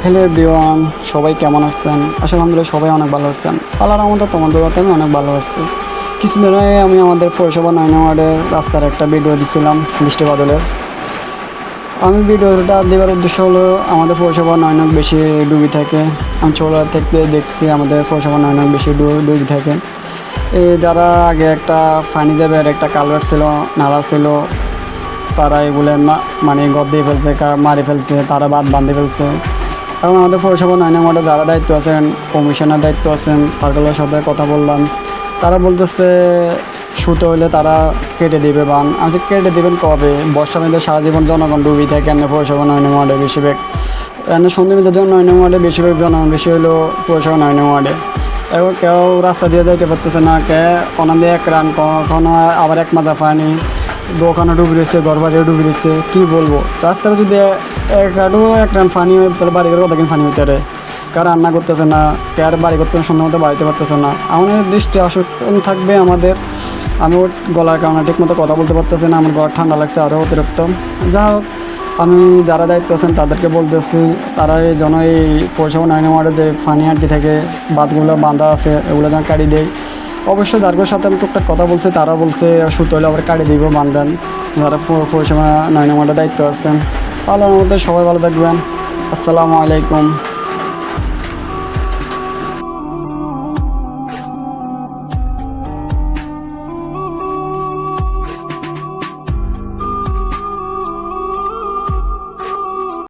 Hello everyone, সবাই কেমন আছেন? আলহামদুলিল্লাহ সবাই অনেক ভালো আছেন। আল্লাহর রহমতে তোমাদের কথা আমি অনেক ভালো আছি। কিছুদিন আগে আমি আমাদের পৌরসভা 9 ওয়ার্ডের রাস্তার একটা ভিডিও দিছিলাম বৃষ্টি বাদলের। আমি ভিডিওটা দেওয়ার উদ্দেশ্য হলো আমাদের পৌরসভা 9 নং বেশি ডুবি থাকে। আমি ছোটবেলা থেকে দেখছি আমাদের পৌরসভা 9 নং বেশি ডুবি থাকে। যারা আগে একটা ফানি যাবের একটা কালভার্ট ছিল, নালা ছিল, তারা এগুলো মানে গদ দিয়ে ফেলছে, মারি ফেলছে, তারা বাঁধ বাঁধে ফেলছে। এবং আমাদের পৌরসভা 9 নং ওয়ার্ডে যারা দায়িত্ব আছেন, কমিশনার দায়িত্ব আছেন, তারগুলোর সাথে কথা বললাম। তারা বলতেছে শুতে হলে তারা কেটে দেবে বান। আচ্ছা, কেটে দেবেন কবে? বর্ষা মেয়েদের সারা জীবন জনগণ ডুবি থাকে এনে পৌরসভা 9 নং ওয়ার্ডে বেশিরভাগ। এনে সন্ধিমিদের জন্য 9 নং ওয়ার্ডে বেশিরভাগ জনগণ বেশি হলো পৌরসভা 9 নং ওয়ার্ডে। এবং কেউ রাস্তা দিয়ে যাইতে পারতেছে না, কোনো দিয়ে এক রান, কখনো আবার এক মাজা পানি, দোকানে ডুবে রয়েছে, ঘর বাড়িও ডুবে রয়েছে। কী বলবো, রাস্তাটা যদি এক রান পানি হয় তাহলে বাড়ি ঘরে কতক্ষণ পানি হইতে পারে। কার রান্না করতেছে না, কার বাড়ি করতে সুন্দর মতো বাড়িতে পারতেছে না। আমাদের দৃষ্টি আসক্তি থাকবে আমাদের। আমি ওর গলার কারণে ঠিক মতো কথা বলতে পারতেছি না, আমার গলা ঠান্ডা লাগছে আরও অতিরিক্ত। যা হোক, আমি যারা দায়িত্ব আছেন তাদেরকে বলতেছি তারা এই যেন এই পৌরসভা 9 নং ওয়ার্ডে যে পানি আটকে থেকে বাঁধগুলো বাঁধা আছে এগুলো যেন কাটি দেয়। অবশ্যই যারগুলোর সাথে আমি টুকটাক কথা বলছি তারা বলছে সুতো হলে আবার কাটি দিব বাঁধেন, যারা পৌরসভা 9 নং ওয়ার্ডে দায়িত্ব আছেন। ভালো মধ্যে সবাই ভালো থাকবেন। আসসালামু আলাইকুম।